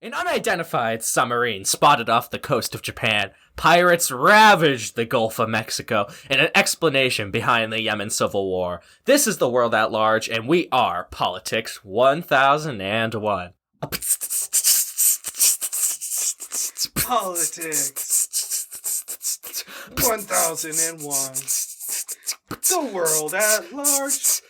An unidentified submarine spotted off the coast of Japan. Pirates ravaged the Gulf of Mexico in an explanation behind the Yemen civil war. This is the world at large, and we are Politics 1001. Politics 1001. The world at large.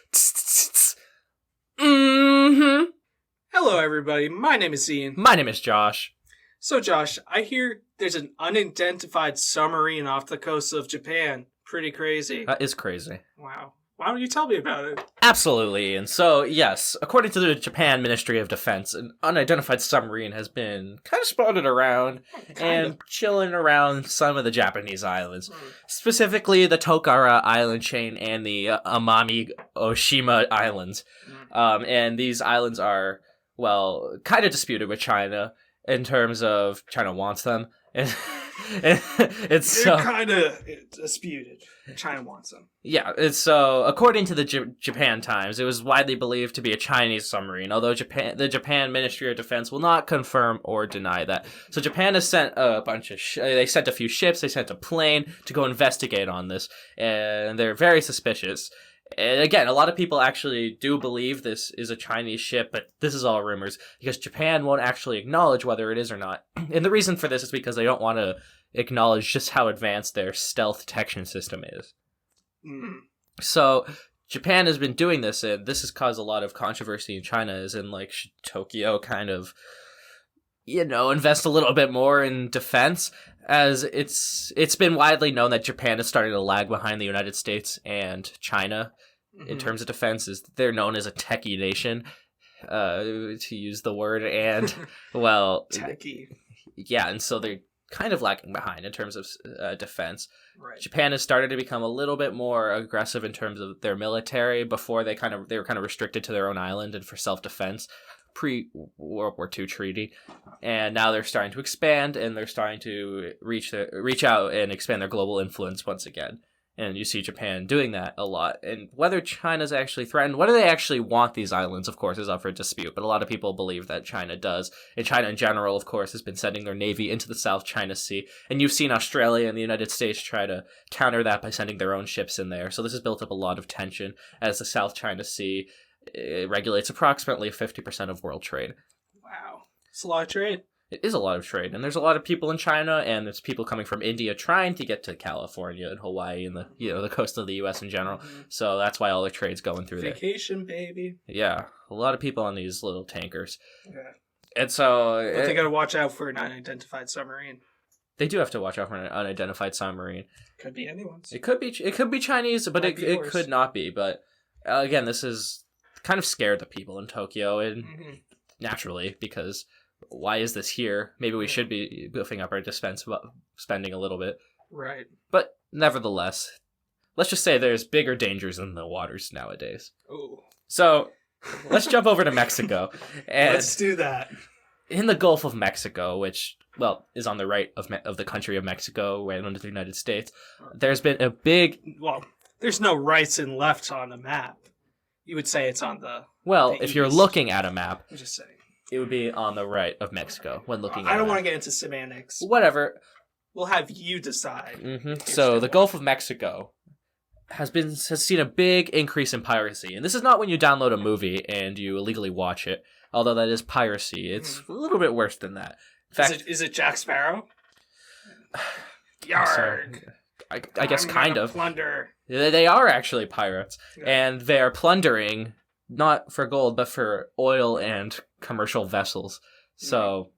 Hello, everybody. My name is Ian. My name is Josh. So, Josh, I hear there's an unidentified submarine off the coast of Japan. Pretty crazy. That is crazy. Wow. Why don't you tell me about it? Absolutely. And so, yes, according to the Japan Ministry of Defense, an unidentified submarine has been kind of spotted around and chilling around some of the Japanese islands. Specifically, the Tokara Island chain and the Amami Oshima Islands. And these islands are, well, kind of disputed with China in terms of China wants them. It's kind of disputed. China wants them. Yeah, it's so according to the Japan Times, it was widely believed to be a Chinese submarine, although the Japan Ministry of Defense will not confirm or deny that. So Japan has sent a bunch of they sent a few ships, they sent a plane to go investigate on this, and they're very suspicious. And again, a lot of people actually do believe this is a Chinese ship, but this is all rumors because Japan won't actually acknowledge whether it is or not. And the reason for this is because they don't want to acknowledge just how advanced their stealth detection system is. So Japan has been doing this, and this has caused a lot of controversy in China, as in, like, should Tokyo kind of, invest a little bit more in defense, as it's been widely known that Japan is starting to lag behind the United States and China in terms of defense. Is they're known as a techie nation, to use the word, and, well... Techie. Yeah, and so they're kind of lagging behind in terms of defense. Right. Japan has started to become a little bit more aggressive in terms of their military. Before they were kind of restricted to their own island and for self-defense pre-World War II treaty, and now they're starting to expand, and they're starting to reach out and expand their global influence once again. And you see Japan doing that a lot. And whether China's actually threatened, whether they actually want these islands, of course, is up for dispute. But a lot of people believe that China does. And China in general, of course, has been sending their navy into the South China Sea. And you've seen Australia and the United States try to counter that by sending their own ships in there. So this has built up a lot of tension as the South China Sea regulates approximately 50% of world trade. Wow. It's a lot of trade. It is a lot of trade, and there's a lot of people in China, and there's people coming from India trying to get to California and Hawaii and the coast of the U.S. in general. So that's why all the trade's going through Vacation, baby. Yeah, a lot of people on these little tankers. Yeah. And so... But they gotta watch out for an unidentified submarine. They do have to watch out for an unidentified submarine. Could be anyone's. It could be Chinese, but it could not be. But again, this is kind of scared the people in Tokyo, and naturally, because... why is this here? Maybe we should be goofing up our defense spending a little bit. Right. But nevertheless, let's just say there's bigger dangers in the waters nowadays. Ooh. So let's jump over to Mexico. And let's do that. In the Gulf of Mexico, which, well, is on the right of the country of Mexico, right under the United States, there's been a big... Well, there's no rights and lefts on the map. You would say it's on the... Well, the if east. you're looking at a map... I'm just saying. It would be on the right of Mexico when looking at I don't want to get into semantics. Whatever. We'll have you decide. So the Gulf of Mexico has seen a big increase in piracy. And this is not when you download a movie and you illegally watch it, although that is piracy. It's a little bit worse than that. In fact, is it Jack Sparrow? Yarg. I guess kind of. Plunder. They are actually pirates. Yeah. And they're plundering... not for gold, but for oil and commercial vessels. So,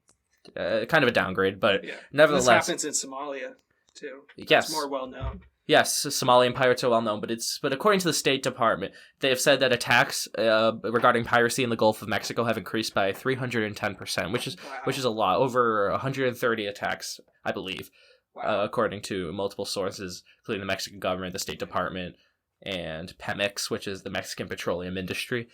kind of a downgrade, but nevertheless... This happens in Somalia, too. Yes. It's more well-known. Yes, Somalian pirates are well-known, but according to the State Department, they have said that attacks regarding piracy in the Gulf of Mexico have increased by 310%, which is a lot. Over 130 attacks, I believe, according to multiple sources, including the Mexican government, the State Department, and Pemex, which is the Mexican petroleum industry.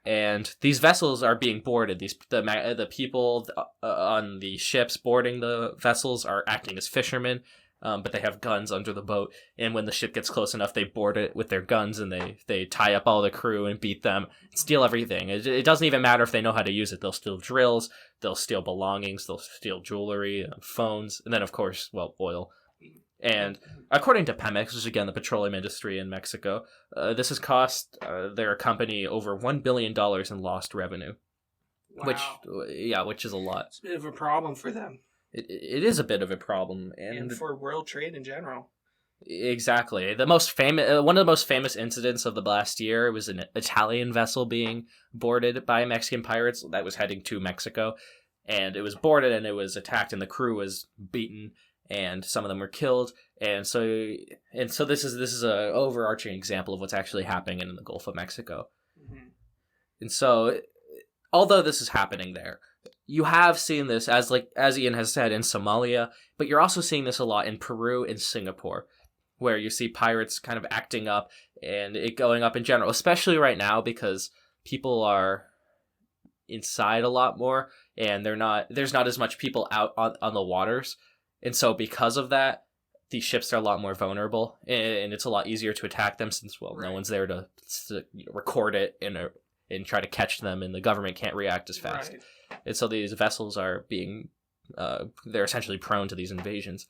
And these vessels are being boarded. The people on the ships boarding the vessels are acting as fishermen. but they have guns under the boat. And when the ship gets close enough, they board it with their guns and they tie up all the crew and beat them, steal everything. It doesn't even matter if they know how to use it. They'll steal drills, they'll steal belongings, they'll steal jewelry, phones, and then, of course, well, oil. And according to Pemex, which is again the petroleum industry in Mexico, this has cost their company over $1 billion in lost revenue. Wow. Which is a lot. It's a bit of a problem for them. It is a bit of a problem, and for world trade in general. Exactly. The most famous, one of the most famous incidents of the last year was an Italian vessel being boarded by Mexican pirates that was heading to Mexico, and it was boarded and it was attacked, and the crew was beaten, and some of them were killed, and so this is a overarching example of what's actually happening in the Gulf of Mexico, and so. Although this is happening there, you have seen this, as Ian has said, in Somalia, but you're also seeing this a lot in Peru and Singapore, where you see pirates kind of acting up and it going up in general, especially right now because people are inside a lot more and there's not as much people out on the waters. And so because of that, these ships are a lot more vulnerable and it's a lot easier to attack them since, well, no one's there to record it and try to catch them, and the government can't react as fast. Right. And so these vessels are being, they're essentially prone to these invasions,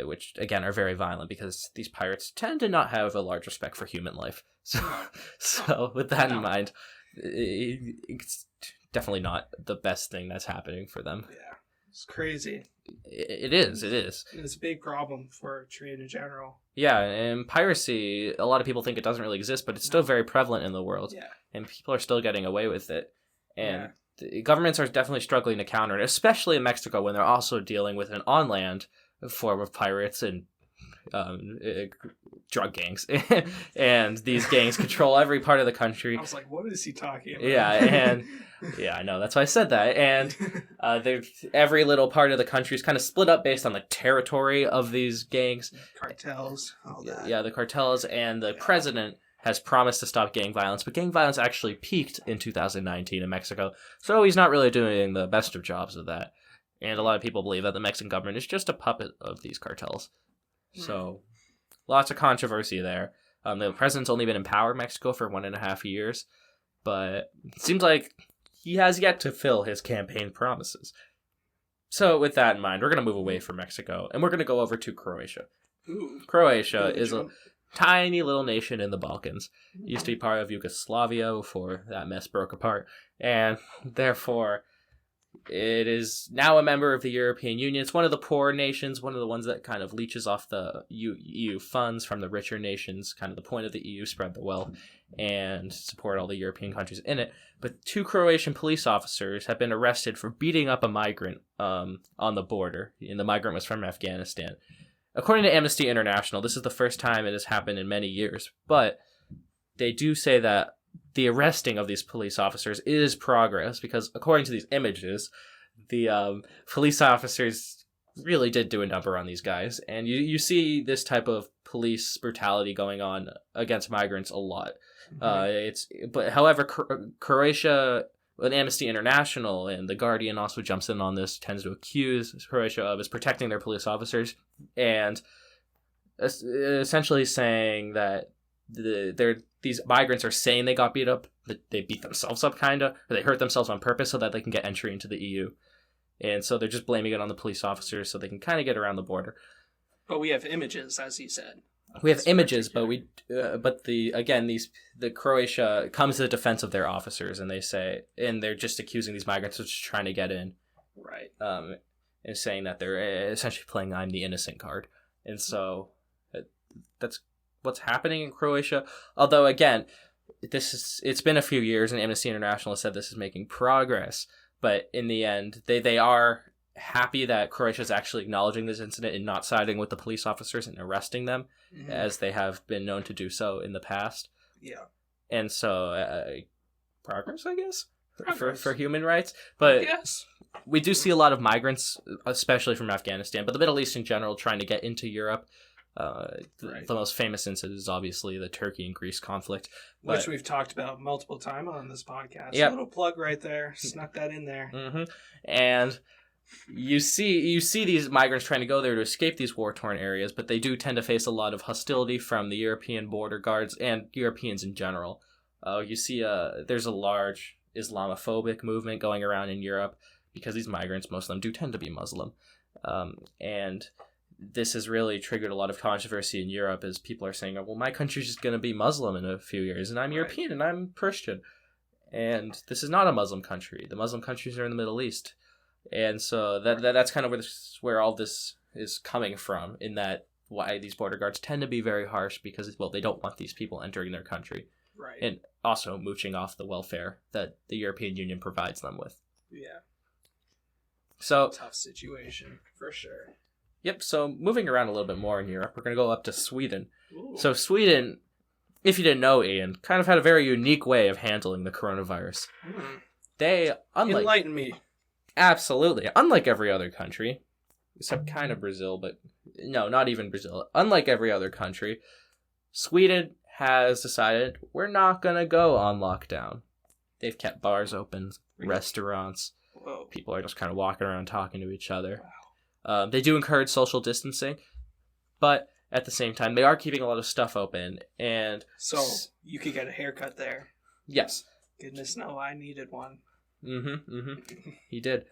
which, again, are very violent because these pirates tend to not have a large respect for human life. So with that in mind, it's definitely not the best thing that's happening for them. Yeah, it's crazy. It is. It's a big problem for trade in general. Yeah, and piracy, a lot of people think it doesn't really exist, but it's still very prevalent in the world. Yeah. And people are still getting away with it. And the governments are definitely struggling to counter it, especially in Mexico when they're also dealing with an on-land form of pirates and drug gangs. And these gangs control every part of the country. I was like, what is he talking about? Yeah, I know. That's why I said that. And every little part of the country is kind of split up based on the territory of these gangs. Cartels. All that. Yeah, the cartels. And the president has promised to stop gang violence, but gang violence actually peaked in 2019 in Mexico. So he's not really doing the best of jobs of that. And a lot of people believe that the Mexican government is just a puppet of these cartels. So lots of controversy there. The president's only been in power in Mexico for 1.5 years, but it seems like he has yet to fill his campaign promises. So with that in mind, we're going to move away from Mexico, and we're going to go over to Croatia. Ooh. Croatia is a tiny little nation in the Balkans. It used to be part of Yugoslavia before that mess broke apart, and therefore it is now a member of the European Union. It's one of the poor nations, one of the ones that kind of leeches off the EU funds from the richer nations. Kind of the point of the EU, spread the wealth and support all the European countries in it. But 2 Croatian police officers have been arrested for beating up a migrant on the border, and the migrant was from Afghanistan. According to Amnesty International, this is the first time it has happened in many years, but they do say that the arresting of these police officers is progress because, according to these images, the police officers really did do a number on these guys. And you see this type of police brutality going on against migrants a lot. However, Croatia, and Amnesty International and The Guardian also jumps in on this, tends to accuse Croatia of is protecting their police officers and essentially saying that these migrants are saying they got beat up, that they beat themselves up kind of, or they hurt themselves on purpose so that they can get entry into the EU. And so they're just blaming it on the police officers so they can kind of get around the border. But we have images, as you said. We have images, but the Croatia comes to the defense of their officers, and they're just accusing these migrants of just trying to get in, right? And saying that they're essentially playing "I'm the innocent" card, and so that's what's happening in Croatia. Although again, it's been a few years, and Amnesty International has said this is making progress, but in the end, they are happy that Croatia is actually acknowledging this incident and not siding with the police officers and arresting them, as they have been known to do so in the past. Yeah. And so, progress, I guess, for human rights. But yes, we do see a lot of migrants, especially from Afghanistan, but the Middle East in general, trying to get into Europe. The most famous incident is obviously the Turkey and Greece conflict, which we've talked about multiple times on this podcast. Yep. A little plug right there, snuck that in there. And you see these migrants trying to go there to escape these war-torn areas, but they do tend to face a lot of hostility from the European border guards and Europeans in general. You see there's a large Islamophobic movement going around in Europe because these migrants, most of them do tend to be Muslim. And this has really triggered a lot of controversy in Europe as people are saying, oh, well, my country's just going to be Muslim in a few years, and I'm European and I'm Christian. And this is not a Muslim country. The Muslim countries are in the Middle East. And so that's kind of where all this is coming from, in that why these border guards tend to be very harsh because, well, they don't want these people entering their country. Right. And also mooching off the welfare that the European Union provides them with. Yeah. So tough situation, for sure. Yep, so moving around a little bit more in Europe, we're going to go up to Sweden. Ooh. So Sweden, if you didn't know, Ian, kind of had a very unique way of handling the coronavirus. They, enlighten me. Absolutely. Unlike every other country, except kind of Brazil, but no, not even Brazil. Unlike every other country, Sweden has decided we're not going to go on lockdown. They've kept bars open, restaurants. Whoa. People are just kind of walking around talking to each other. Wow. They do encourage social distancing, but at the same time, they are keeping a lot of stuff open. And so you could get a haircut there. Yes. Goodness, no, I needed one. He did.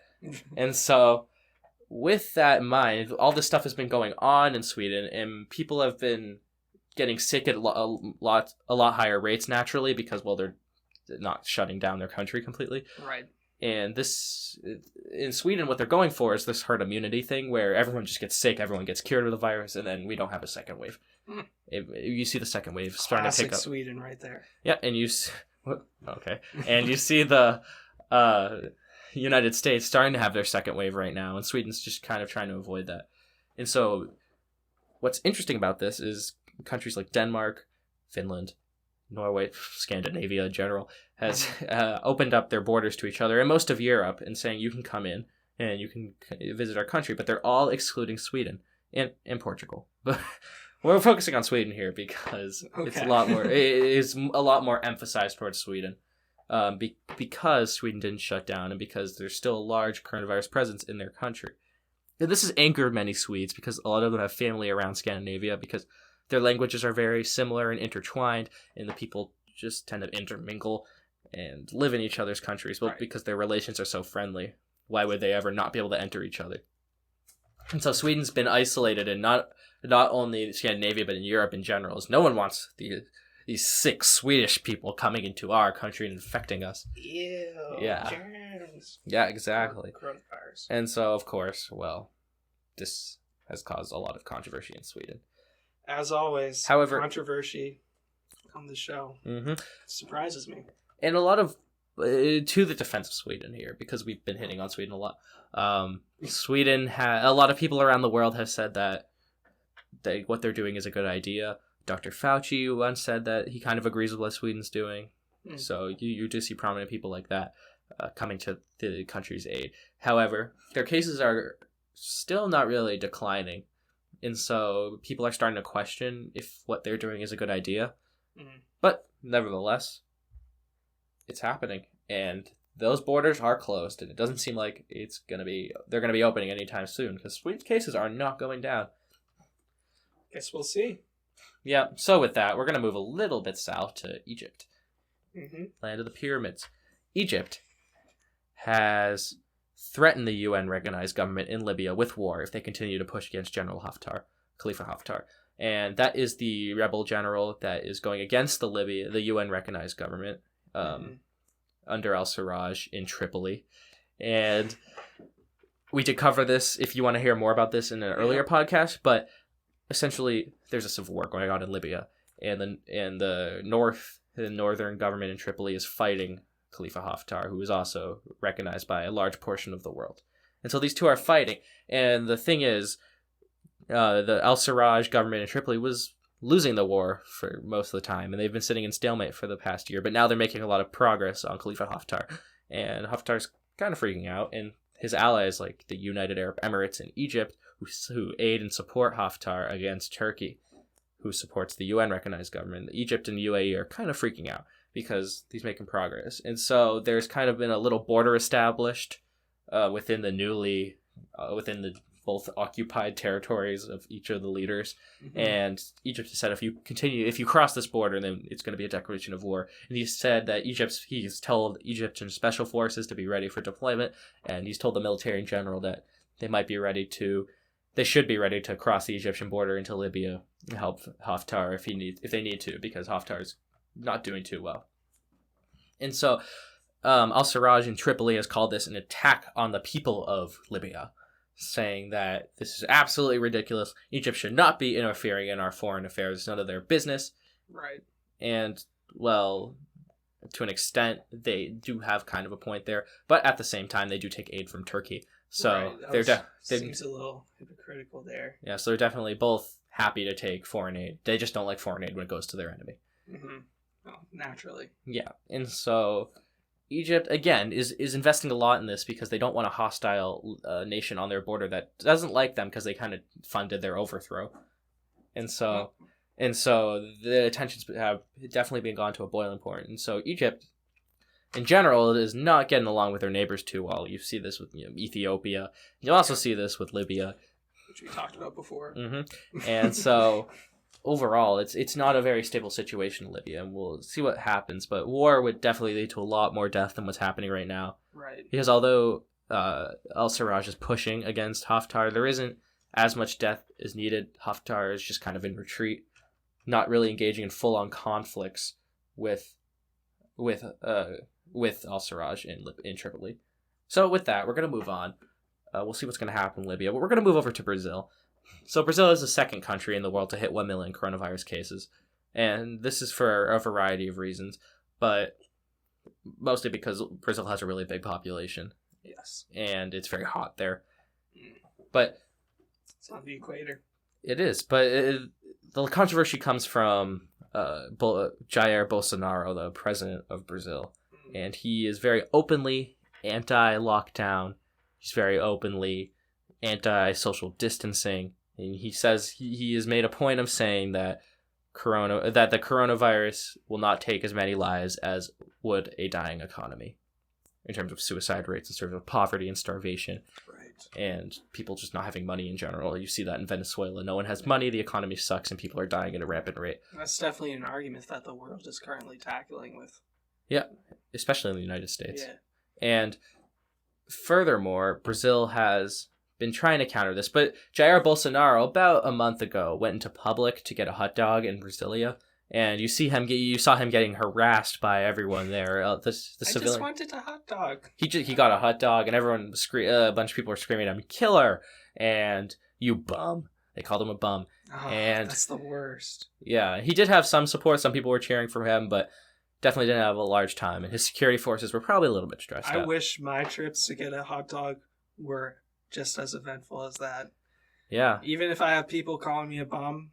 And so, with that in mind, all this stuff has been going on in Sweden, and people have been getting sick at a lot higher rates naturally because, well, they're not shutting down their country completely. Right. And this, in Sweden, what they're going for is this herd immunity thing where everyone just gets sick, everyone gets cured of the virus, and then we don't have a second wave. You see the second wave starting to pick up. Sweden right there. Yeah, and okay. And you see the United States starting to have their second wave right now, and Sweden's just kind of trying to avoid that. And so what's interesting about this is countries like Denmark, Finland, Norway, Scandinavia in general, has opened up their borders to each other, and most of Europe, and saying you can come in and you can visit our country, but they're all excluding Sweden and Portugal. But we're focusing on Sweden here because it's a lot more. It is a lot more emphasized towards Sweden, because Sweden didn't shut down, and because there's still a large coronavirus presence in their country. And this has angered many Swedes because a lot of them have family around Scandinavia because their languages are very similar and intertwined, and the people just tend to intermingle and live in each other's countries. But because their relations are so friendly, why would they ever not be able to enter each other? And so Sweden's been isolated, and not only Scandinavia, but in Europe in general. As no one wants these sick Swedish people coming into our country and infecting us. Ew. Yeah. Germs. Yeah, exactly. Coronavirus. And so, of course, well, this has caused a lot of controversy in Sweden. As always, however, controversy on the show. Surprises me. And a lot of, to the defense of Sweden here, because we've been hitting on Sweden a lot. Sweden, a lot of people around the world have said that what they're doing is a good idea. Dr. Fauci once said that he kind of agrees with what Sweden's doing. So you do see prominent people like that coming to the country's aid. However, their cases are still not really declining. And so people are starting to question if what they're doing is a good idea. But nevertheless, it's happening. And those borders are closed. And it doesn't seem like they're going to be opening anytime soon. Because Sweden's cases are not going down. Guess we'll see. Yeah, so with that, we're going to move a little bit south to Egypt. Land of the pyramids. Egypt has threatened the UN-recognized government in Libya with war if they continue to push against General Khalifa Haftar. And that is the rebel general that is going against the UN-recognized government under al-Sarraj in Tripoli. And we did cover this, if you want to hear more about this, in an earlier podcast, but essentially there's a civil war going on in Libya, and the northern government in Tripoli is fighting Khalifa Haftar, who is also recognized by a large portion of the world. And so these two are fighting. And the thing is, the al-Sarraj government in Tripoli was losing the war for most of the time, and they've been sitting in stalemate for the past year. But now they're making a lot of progress on Khalifa Haftar. And Haftar's kind of freaking out, and his allies like the United Arab Emirates and Egypt, who aid and support Haftar against Turkey, who supports the UN-recognized government. Egypt and UAE are kind of freaking out because he's making progress. And so there's kind of been a little border established within the newly within the both occupied territories of each of the leaders. Mm-hmm. And Egypt said, if you cross this border, then it's going to be a declaration of war. And he said that he's told Egyptian special forces to be ready for deployment, and he's told the military in general that they should be ready to cross the Egyptian border into Libya and help Haftar if they need to, because Haftar's not doing too well. And so al-Sarraj in Tripoli has called this an attack on the people of Libya, saying that this is absolutely ridiculous. Egypt should not be interfering in our foreign affairs. It's none of their business. Right. And, well, to an extent, they do have kind of a point there. But at the same time, they do take aid from Turkey. So seems a little hypocritical there. Yeah, so they're definitely both happy to take foreign aid. They just don't like foreign aid when it goes to their enemy. Mm-hmm. Well, naturally. Yeah, and so Egypt, again, is investing a lot in this because they don't want a hostile nation on their border that doesn't like them because they kind of funded their overthrow. And so the tensions have definitely been gone to a boiling point. And so Egypt, in general, is not getting along with their neighbors too well. You see this with Ethiopia. You also see this with Libya, which we talked about before. Mm-hmm. And so overall, it's not a very stable situation in Libya, and we'll see what happens. But war would definitely lead to a lot more death than what's happening right now. Right. Because although al-Sarraj is pushing against Haftar, there isn't as much death as needed. Haftar is just kind of in retreat, not really engaging in full-on conflicts with al-Sarraj in Tripoli. So with that, we're going to move on. We'll see what's going to happen in Libya. But we're going to move over to Brazil. So Brazil is the second country in the world to hit 1 million coronavirus cases. And this is for a variety of reasons, but mostly because Brazil has a really big population. Yes. And it's very hot there. But it's on the equator. It is, but the controversy comes from Jair Bolsonaro, the president of Brazil. And he is very openly anti-lockdown. He's very openly anti-social distancing. And he says he has made a point of saying that the coronavirus will not take as many lives as would a dying economy in terms of suicide rates, in terms of poverty and starvation. Right. And people just not having money in general. You see that in Venezuela. No one has money, the economy sucks, and people are dying at a rapid rate. That's definitely an argument that the world is currently tackling with. Yeah, especially in the United States. Yeah. And furthermore, Brazil has been trying to counter this, but Jair Bolsonaro about a month ago went into public to get a hot dog in Brasilia, and you saw him getting harassed by everyone there. I just wanted a hot dog. He got a hot dog, and everyone a bunch of people were screaming at him, "Killer!" and "You bum." They called him a bum. Oh, and that's the worst. Yeah, he did have some support. Some people were cheering for him, but definitely didn't have a large time, and his security forces were probably a little bit stressed out. I wish my trips to get a hot dog were just as eventful as that. Yeah. Even if I have people calling me a bum,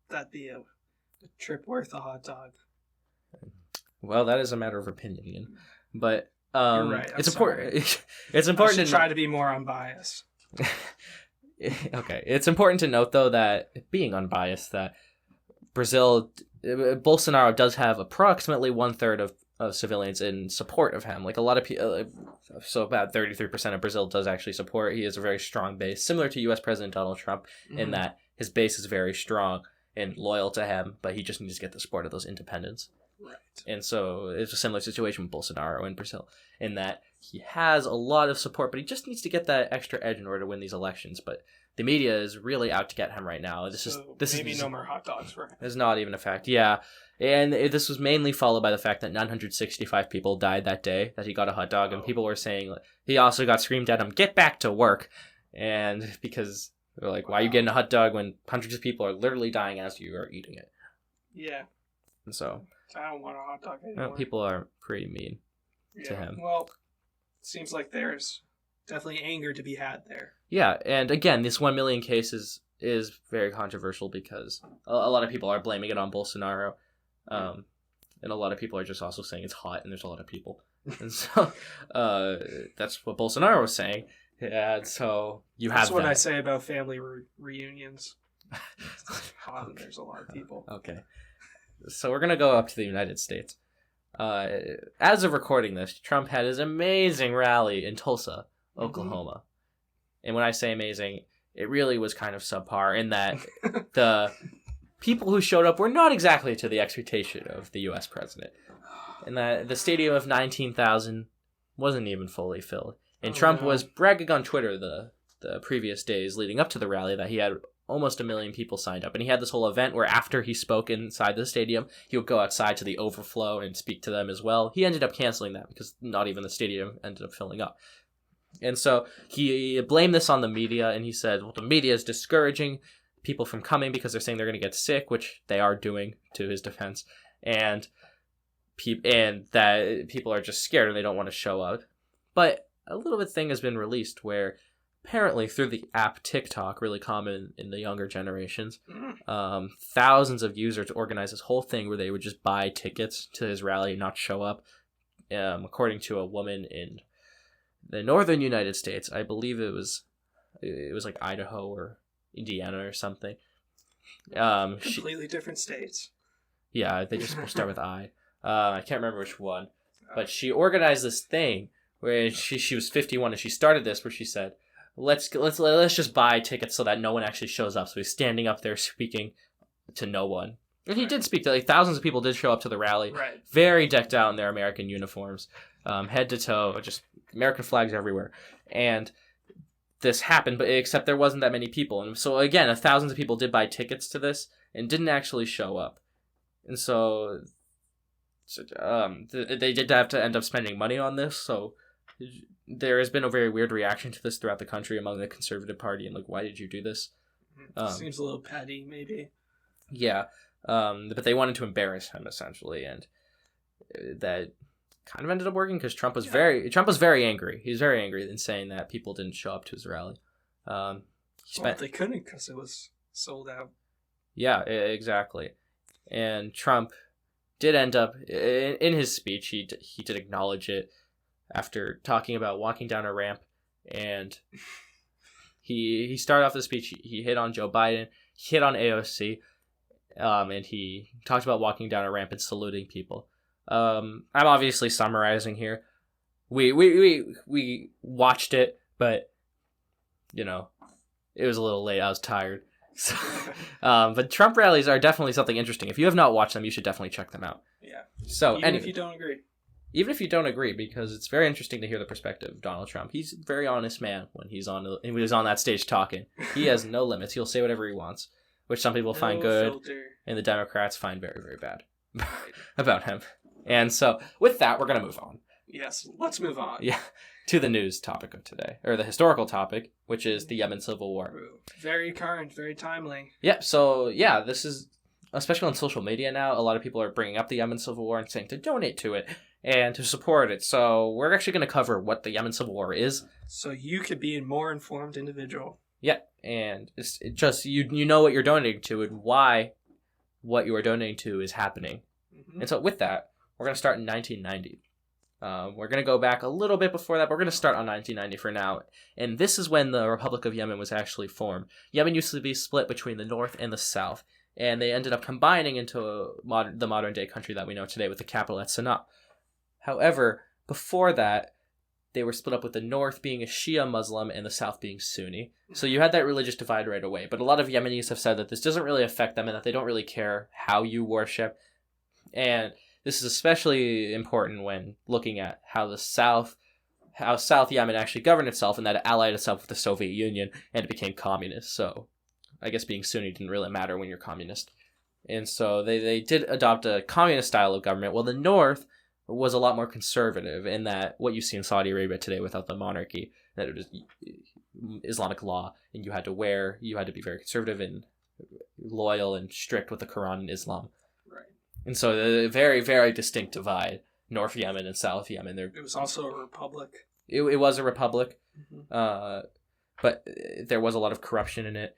that'd be a trip worth a hot dog. Well, that is a matter of opinion, Ian. But you're right. It's important. It's important to try to be more unbiased. Okay, it's important to note though that being unbiased, that Bolsonaro does have approximately 1/3 of civilians in support of him. Like a lot of people, so about 33% of Brazil does actually support. He has a very strong base, similar to U.S. President Donald Trump, in that his base is very strong and loyal to him, but he just needs to get the support of those independents. Right. And so it's a similar situation with Bolsonaro in Brazil, in that he has a lot of support, but he just needs to get that extra edge in order to win these elections. But the media is really out to get him right now. This is no more hot dogs for him. It's not even a fact. Yeah. And this was mainly followed by the fact that 965 people died that day that he got a hot dog, and people were saying he also got screamed at him, "Get back to work." And because they're like, "Why are you getting a hot dog when hundreds of people are literally dying as you are eating it?" Yeah. And so I don't want a hot dog anymore. People are pretty mean to him. Well, it seems like there's definitely anger to be had there. Yeah, and again, this 1 million cases is very controversial because a lot of people are blaming it on Bolsonaro. And a lot of people are just also saying it's hot and there's a lot of people. And so that's what Bolsonaro was saying. And so that's what I say about family reunions. It's hot and there's a lot of people. Okay. So we're going to go up to the United States. As of recording this, Trump had his amazing rally in Tulsa, Oklahoma. And when I say amazing, it really was kind of subpar in that the people who showed up were not exactly to the expectation of the U.S. president. And that the stadium of 19,000 wasn't even fully filled. And Trump was bragging on Twitter the previous days leading up to the rally that he had almost 1 million people signed up. And he had this whole event where after he spoke inside the stadium, he would go outside to the overflow and speak to them as well. He ended up canceling that because not even the stadium ended up filling up. And so he blamed this on the media, and he said, well, the media is discouraging people from coming because they're saying they're going to get sick, which they are doing, to his defense. And that people are just scared and they don't want to show up. But a little bit thing has been released where apparently through the app TikTok, really common in the younger generations, thousands of users organized this whole thing where they would just buy tickets to his rally and not show up. According to a woman in the northern United States, I believe it was like Idaho or Indiana or something. Completely different states. Yeah, they just start with I. I can't remember which one, but she organized this thing where she was 51 and she started this where she said, let's just buy tickets so that no one actually shows up. So he's standing up there speaking to no one. And he did speak to, like, thousands of people did show up to the rally. Right. Very decked out in their American uniforms, head to toe, just American flags everywhere. And this happened, but except there wasn't that many people. And so, again, thousands of people did buy tickets to this and didn't actually show up. And so they did have to end up spending money on this. So there has been a very weird reaction to this throughout the country among the Conservative Party. And, like, why did you do this? Seems a little petty, maybe. Yeah. But they wanted to embarrass him, essentially, and that kind of ended up working because Trump was very angry. He was very angry in saying that people didn't show up to his rally. They couldn't because it was sold out. Yeah, exactly. And Trump did end up in his speech. He did acknowledge it after talking about walking down a ramp, and he started off the speech. He hit on Joe Biden. He hit on AOC. And he talked about walking down a ramp and saluting people. I'm obviously summarizing here. We watched it, but you know, it was a little late. I was tired. So, but Trump rallies are definitely something interesting. If you have not watched them, you should definitely check them out. Yeah. So even if you don't agree. Even if you don't agree, because it's very interesting to hear the perspective of Donald Trump. He's a very honest man when he's on that stage talking. He has no limits. He'll say whatever he wants, which some people find good, and the Democrats find very, very bad about him. And so, with that, we're going to move on. Yes, let's move on. Yeah, to the news topic of today, or the historical topic, which is the Yemen Civil War. Very current, very timely. Yeah, so, yeah, this is, especially on social media now, a lot of people are bringing up the Yemen Civil War and saying to donate to it and to support it. So, we're actually going to cover what the Yemen Civil War is. So you could be a more informed individual. Yeah, and it's just, you know what you're donating to and why what you are donating to is happening. Mm-hmm. And so with that, we're going to start in 1990. We're going to go back a little bit before that, but we're going to start on 1990 for now. And this is when the Republic of Yemen was actually formed. Yemen used to be split between the north and the south, and they ended up combining into the modern-day country that we know today with the capital at Sana'a. However, before that, they were split up with the north being a Shia Muslim and the south being Sunni. So you had that religious divide right away. But a lot of Yemenis have said that this doesn't really affect them and that they don't really care how you worship. And this is especially important when looking at how South Yemen actually governed itself, and that it allied itself with the Soviet Union and it became communist. So I guess being Sunni didn't really matter when you're communist. And so they did adopt a communist style of government. Well, the north was a lot more conservative in that what you see in Saudi Arabia today without the monarchy, that it was Islamic law, and you had to be very conservative and loyal and strict with the Quran and Islam. Right. And so the very, very distinct divide, North Yemen and South Yemen. It was also a republic. It was a republic, mm-hmm. But there was a lot of corruption in it,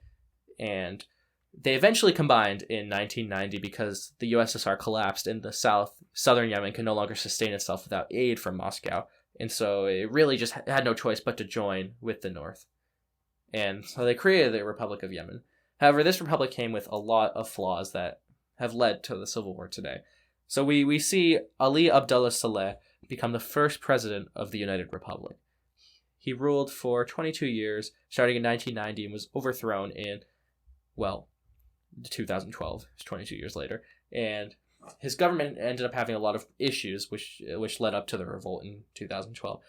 and they eventually combined in 1990 because the USSR collapsed and the southern Yemen could no longer sustain itself without aid from Moscow. And so it really just had no choice but to join with the north. And so they created the Republic of Yemen. However, this republic came with a lot of flaws that have led to the civil war today. So we see Ali Abdullah Saleh become the first president of the United Republic. He ruled for 22 years, starting in 1990, and was overthrown in, 2012. It's 22 years later. And his government ended up having a lot of issues, which led up to the revolt in 2012.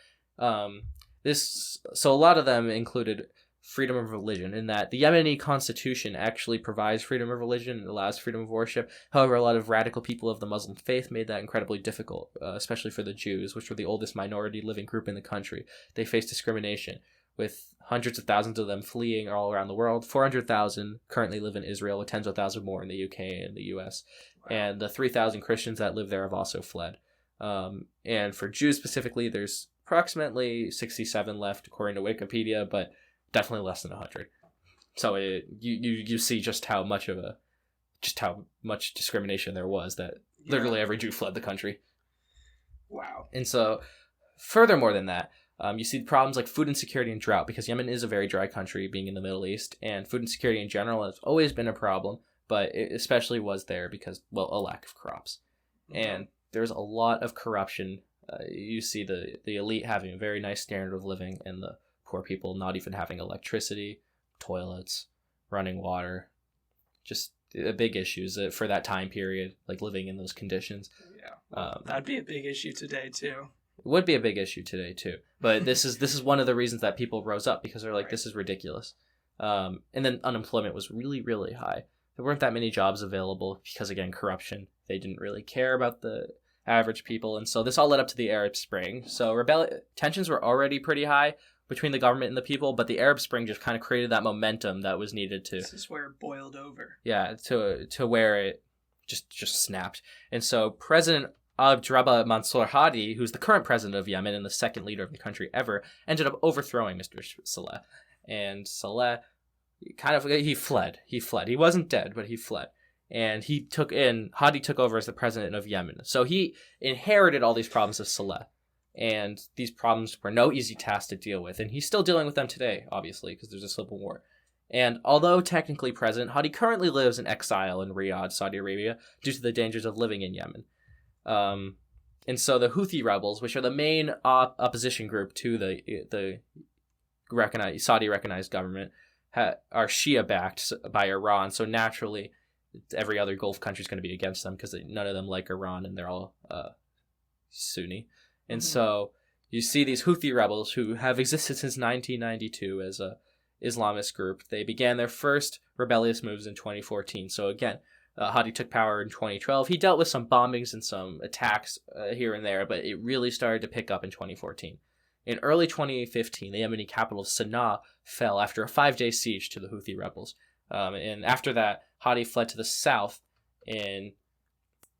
So a lot of them included freedom of religion, in that the Yemeni constitution actually provides freedom of religion and allows freedom of worship. However, a lot of radical people of the Muslim faith made that incredibly difficult, especially for the Jews, which were the oldest minority living group in the country. They faced discrimination, with hundreds of thousands of them fleeing all around the world. 400,000 currently live in Israel, with tens of thousands more in the UK and the US. Wow. And the 3,000 Christians that live there have also fled. And for Jews specifically, there's approximately 67 left, according to Wikipedia, but definitely less than 100. So you see just how much discrimination there was, that literally every Jew fled the country. Wow. And so, furthermore than that, you see problems like food insecurity and drought, because Yemen is a very dry country, being in the Middle East, and food insecurity in general has always been a problem, but it especially was there because, a lack of crops. Mm-hmm. And there's a lot of corruption. You see the elite having a very nice standard of living, and the poor people not even having electricity, toilets, running water. Just big issues for that time period, like living in those conditions. Yeah, that'd be a big issue today too. It would be a big issue today too. But this is one of the reasons that people rose up, because they're like, this is ridiculous. And then unemployment was really, really high. There weren't that many jobs available because, again, corruption. They didn't really care about the average people, and so this all led up to the Arab Spring. So tensions were already pretty high between the government and the people, but the Arab Spring just kind of created that momentum that was needed to... This is where it boiled over. Yeah, to where it just snapped. And so President Abdrabbuh Mansour Hadi, who's the current president of Yemen and the second leader of the country ever, ended up overthrowing Mr. Saleh. And Saleh, he fled. He wasn't dead, but he fled. And Hadi took over as the president of Yemen. So he inherited all these problems of Saleh. And these problems were no easy task to deal with. And he's still dealing with them today, obviously, because there's a civil war. And although technically president, Hadi currently lives in exile in Riyadh, Saudi Arabia, due to the dangers of living in Yemen. And so the Houthi rebels, which are the main opposition group to the Saudi-recognized government, are Shia-backed by Iran. So naturally, every other Gulf country is going to be against them, because none of them like Iran, and they're all Sunni. And so you see these Houthi rebels, who have existed since 1992 as a Islamist group. They began their first rebellious moves in 2014. So again, Hadi took power in 2012. He dealt with some bombings and some attacks here and there, but it really started to pick up in 2014. In early 2015, the Yemeni capital of Sana'a fell after a 5-day siege to the Houthi rebels. And after that, Hadi fled to the south in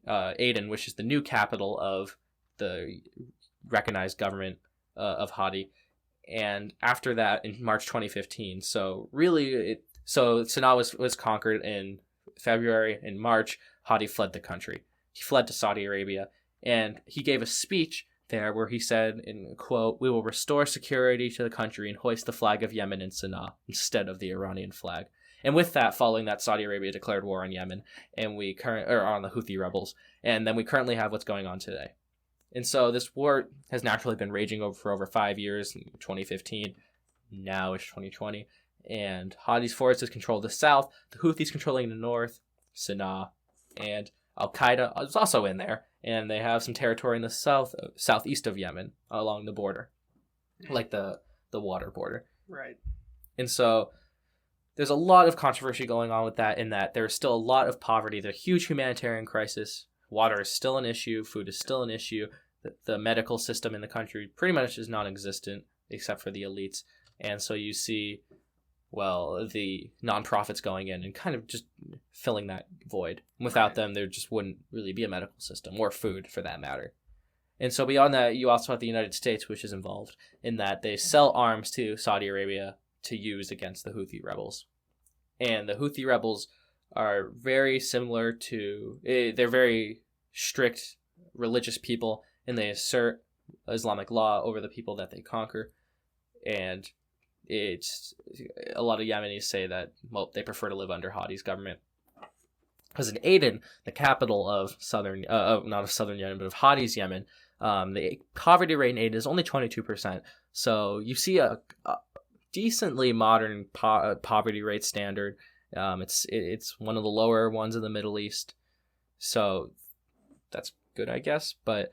Aden, which is the new capital of the recognized government of Hadi. And after that, in March 2015, so Sana'a was conquered in February. In March, Hadi fled the country. He fled to Saudi Arabia, and he gave a speech there where he said, in quote, "We will restore security to the country and hoist the flag of Yemen in Sana'a instead of the Iranian flag." And with that, following that, Saudi Arabia declared war on Yemen, and on the Houthi rebels, and then we currently have what's going on today. And so this war has naturally been raging for over 5 years, in 2015, now it's 2020, and Hadi's forces control the south, the Houthis controlling the north, Sana'a, and Al-Qaeda is also in there, and they have some territory in the southeast of Yemen along the border, like the water border. Right. And so there's a lot of controversy going on with that, in that there's still a lot of poverty. There's a huge humanitarian crisis. Water is still an issue. Food is still an issue. The medical system in the country pretty much is non-existent, except for the elites. And so you see, the nonprofits going in and kind of just filling that void. Without them, there just wouldn't really be a medical system, or food for that matter. And so beyond that, you also have the United States, which is involved in that. They sell arms to Saudi Arabia to use against the Houthi rebels. And the Houthi rebels are very similar to... They're very strict religious people, and they assert Islamic law over the people that they conquer. And it's... A lot of Yemenis say that, they prefer to live under Hadi's government. Because in Aden, the capital of not of southern Yemen, but of Hadi's Yemen, the poverty rate in Aden is only 22%. So you see a decently modern poverty rate standard. It's one of the lower ones in the Middle East. So that's good, I guess. But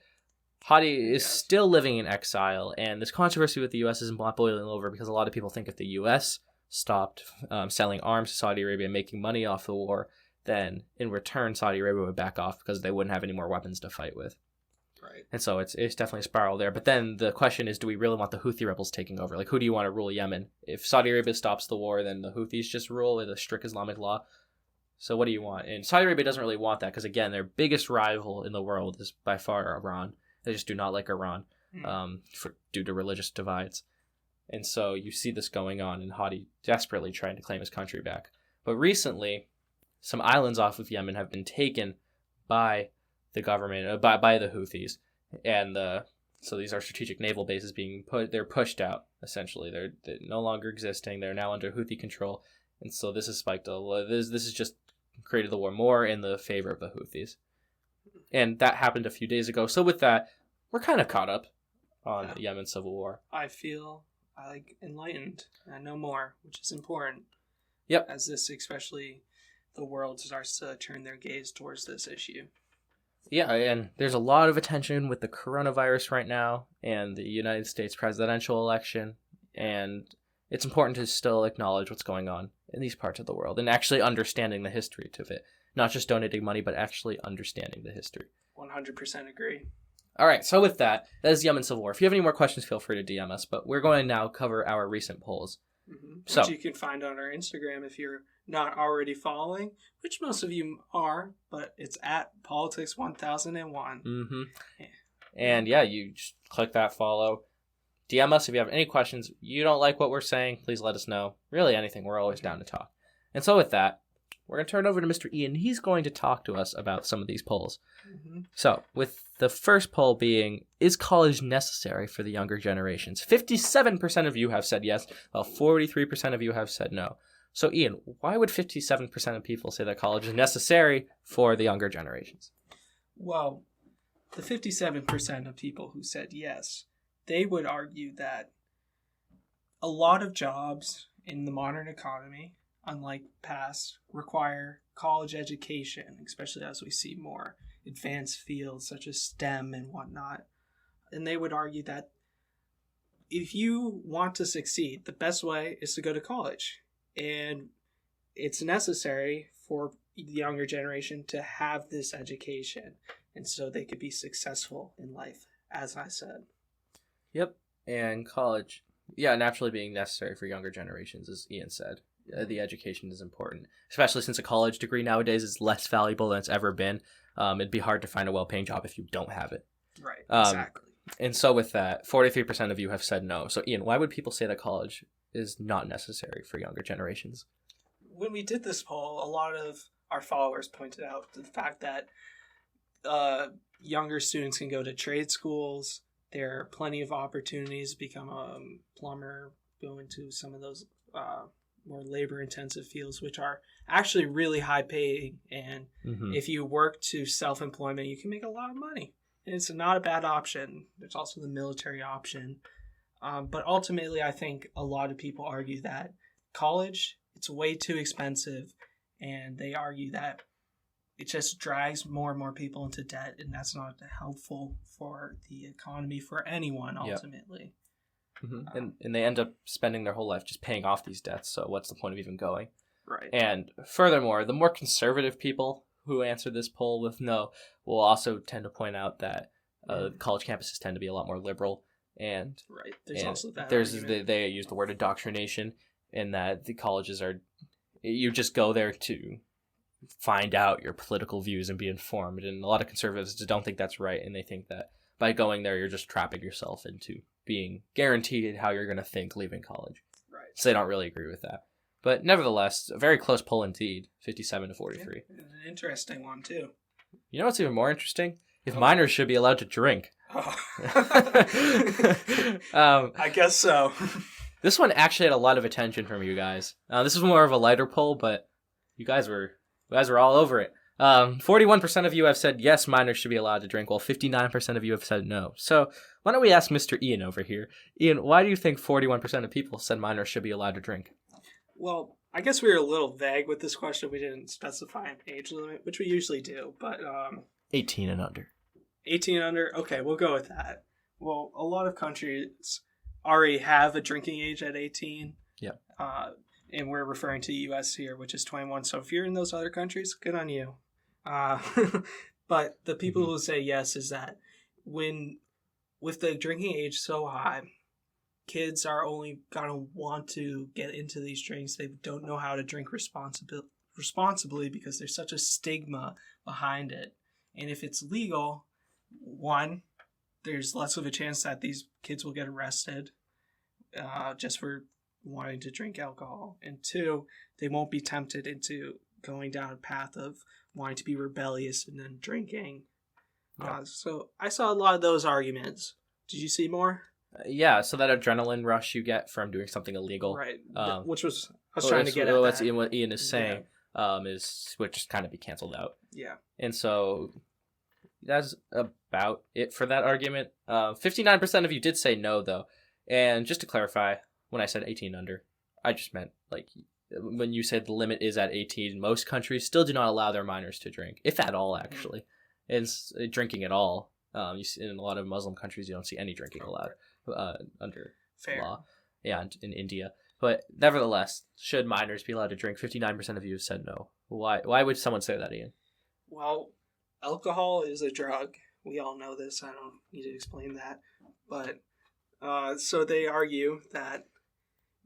Hadi is still living in exile, and this controversy with the U.S. isn't boiling over because a lot of people think if the U.S. stopped selling arms to Saudi Arabia and making money off the war, then in return Saudi Arabia would back off because they wouldn't have any more weapons to fight with. Right. And so it's definitely a spiral there. But then the question is, do we really want the Houthi rebels taking over? Like, who do you want to rule Yemen? If Saudi Arabia stops the war, then the Houthis just rule with a strict Islamic law. So what do you want? And Saudi Arabia doesn't really want that because, again, their biggest rival in the world is by far Iran. They just do not like Iran due to religious divides. And so you see this going on, and Hadi desperately trying to claim his country back. But recently, some islands off of Yemen have been taken by the government, by the Houthis. And so these are strategic naval bases they're pushed out, essentially. They're no longer existing. They're now under Houthi control. And so this has spiked this has just created the war more in the favor of the Houthis. And that happened a few days ago. So with that, we're kind of caught up on the Yemen civil war. I feel enlightened. I know more, which is important. Yep. As this, especially the world starts to turn their gaze towards this issue. Yeah, and there's a lot of attention with the coronavirus right now and the United States presidential election. And it's important to still acknowledge what's going on in these parts of the world and actually understanding the history of it. Not just donating money, but actually understanding the history. 100% agree. All right, so with that is Yemen Civil War. If you have any more questions, feel free to DM us, but we're going to now cover our recent polls. Mm-hmm. Which you can find on our Instagram if you're not already following, which most of you are, but it's at Politics1001. Mm-hmm. Yeah. And yeah, you just click that follow. DM us if you have any questions. You don't like what we're saying, please let us know. Really anything, we're always down to talk. And so with that, we're going to turn it over to Mr. Ian. He's going to talk to us about some of these polls. Mm-hmm. So, with the first poll being, is college necessary for the younger generations? 57% of you have said yes, while 43% of you have said no. So, Ian, why would 57% of people say that college is necessary for the younger generations? Well, the 57% of people who said yes, they would argue that a lot of jobs in the modern economy, unlike past, require college education, especially as we see more advanced fields such as STEM and whatnot. And they would argue that if you want to succeed, the best way is to go to college. And it's necessary for the younger generation to have this education, and so they could be successful in life, as I said. Yep, and college, naturally being necessary for younger generations, as Ian said. The education is important, especially since a college degree nowadays is less valuable than it's ever been. It'd be hard to find a well-paying job if you don't have it. Right, exactly. And so with that, 43% of you have said no. So Ian, why would people say that college is not necessary for younger generations? When we did this poll, a lot of our followers pointed out the fact that younger students can go to trade schools. There are plenty of opportunities to become a plumber, go into some of those more labor-intensive fields, which are actually really high-paying. And if you work to self-employment, you can make a lot of money. And it's not a bad option. There's also the military option. But ultimately, I think a lot of people argue that college, it's way too expensive. And they argue that it just drags more and more people into debt. And that's not helpful for the economy, for anyone, ultimately. Yep. Mm-hmm. And they end up spending their whole life just paying off these debts. So what's the point of even going? Right. And furthermore, the more conservative people who answer this poll with no will also tend to point out that college campuses tend to be a lot more liberal. And right. There's also that. They use the word indoctrination, in that the colleges are, you just go there to find out your political views and be informed. And a lot of conservatives don't think that's right. And they think that by going there, you're just trapping yourself into being guaranteed how you're going to think leaving college. Right. So they don't really agree with that. But nevertheless, a very close poll indeed, 57 to 43. Yeah, an interesting one, too. You know what's even more interesting? If minors should be allowed to drink. Oh. I guess so. This one actually had a lot of attention from you guys. This was more of a lighter poll, but you guys were all over it. 41% of you have said yes, minors should be allowed to drink, while 59% of you have said no. So why don't we ask Mr. Ian over here? Ian, why do you think 41% of people said minors should be allowed to drink? Well, I guess we were a little vague with this question. We didn't specify an age limit, which we usually do, but 18 and under. 18 and under? Okay, we'll go with that. Well, a lot of countries already have a drinking age at 18. Yeah. And we're referring to the U.S. here, which is 21. So if you're in those other countries, good on you. But the people who say yes is that with the drinking age so high, kids are only going to want to get into these drinks. They don't know how to drink responsibly because there's such a stigma behind it. And if it's legal, one, there's less of a chance that these kids will get arrested just for wanting to drink alcohol. And two, they won't be tempted into going down a path of wanting to be rebellious and then drinking. Yeah. So I saw a lot of those arguments. Did you see more? Yeah, so that adrenaline rush you get from doing something illegal. Right, which was, I was trying to get at that. What Ian is saying would just kind of be canceled out. Yeah. And so that's about it for that argument. 59% of you did say no, though. And just to clarify, when I said 18 under, I just meant, like, when you said the limit is at 18, most countries still do not allow their minors to drink, if at all, actually. And drinking at all. You see, in a lot of Muslim countries, you don't see any drinking allowed under law. Yeah, in India. But nevertheless, should minors be allowed to drink? 59% of you have said no. Why would someone say that, Ian? Well, alcohol is a drug. We all know this. I don't need to explain that. But so they argue that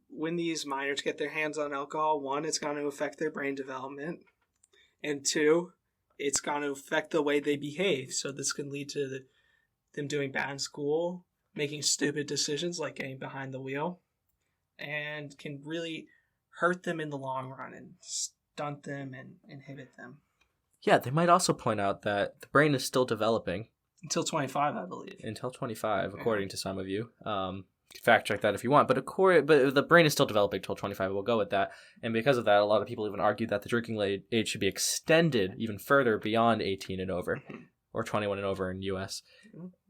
when these minors get their hands on alcohol, one, it's going to affect their brain development. And two, it's going to affect the way they behave. So this can lead to them doing bad in school, making stupid decisions like getting behind the wheel, and can really hurt them in the long run and stunt them and inhibit them. Yeah, they might also point out that the brain is still developing. Until 25, I believe. Until 25, according to some of you. Fact check that if you want. But the brain is still developing until 25. We'll go with that. And because of that, a lot of people even argue that the drinking age should be extended even further beyond 18 and over, or 21 and over in U.S.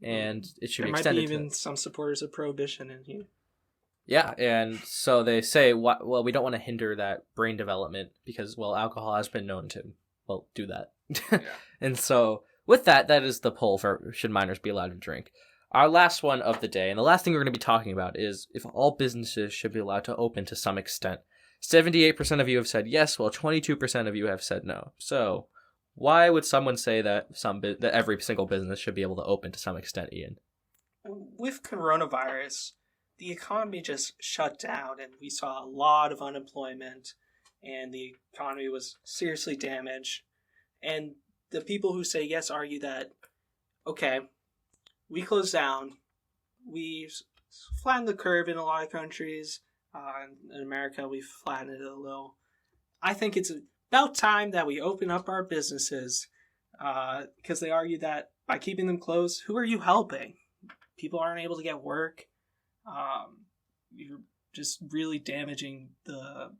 And it should be extended. There might be even some supporters of prohibition in here. Yeah, and so they say, well, we don't want to hinder that brain development because, well, alcohol has been known to, well, do that. Yeah. And so with that is the poll for should minors be allowed to drink. Our last one of the day, and the last thing we're going to be talking about is if all businesses should be allowed to open to some extent. 78% of you have said yes, while 22% of you have said no. So why would someone say that that every single business should be able to open to some extent, Ian? With coronavirus, the economy just shut down, and we saw a lot of unemployment, and the economy was seriously damaged. And the people who say yes argue that, okay, we closed down, we flattened the curve in a lot of countries. In America, we flattened it a little. I think it's about time that we open up our businesses, because they argue that by keeping them closed, who are you helping? People aren't able to get work. You're just really damaging the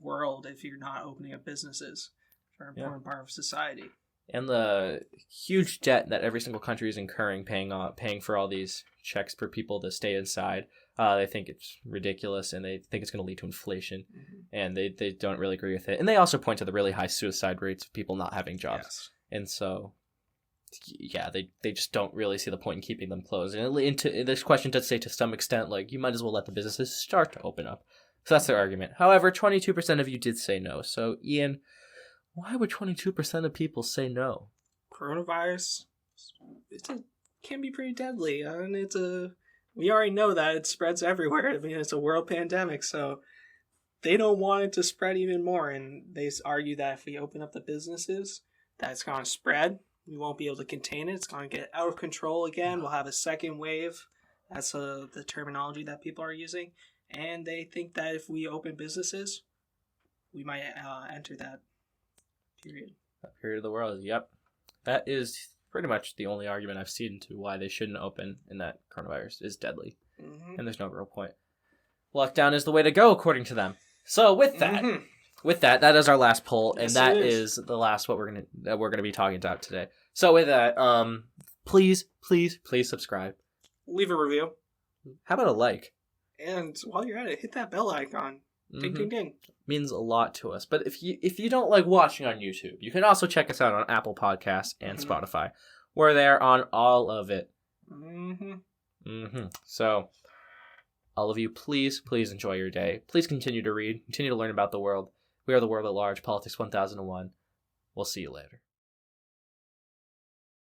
world if you're not opening up businesses for an important part of society. And the huge debt that every single country is incurring, paying for all these checks for people to stay inside, they think it's ridiculous, and they think it's going to lead to inflation, and they don't really agree with it. And they also point to the really high suicide rates of people not having jobs. Yes. And so, yeah, they just don't really see the point in keeping them closed. And this question does say to some extent, like, you might as well let the businesses start to open up. So that's their argument. However, 22% of you did say no. So, Ian, why would 22% of people say no? Coronavirus, can be pretty deadly, and we already know that it spreads everywhere. I mean, it's a world pandemic, so they don't want it to spread even more, and they argue that if we open up the businesses, that it's going to spread. We won't be able to contain it. It's going to get out of control again. We'll have a second wave. That's the terminology that people are using, and they think that if we open businesses, we might enter that period. That period of the world, yep. That is pretty much the only argument I've seen to why they shouldn't open, and that coronavirus is deadly. And there's no real point. Lockdown is the way to go, according to them. So with that, with that is our last poll, Yes, and that it is the last what we're gonna be talking about today. So with that, please subscribe. Leave a review. How about a like? And while you're at it, hit that bell icon. Ding, Mhm. ding, ding. Means a lot to us. But if you don't like watching on YouTube, you can also check us out on Apple Podcasts and Mhm. Spotify. We're there on all of it. Mm-hmm. So, all of you, please enjoy your day. Please continue to read, continue to learn about the world. We are the world at large. Politics 1001. We'll see you later.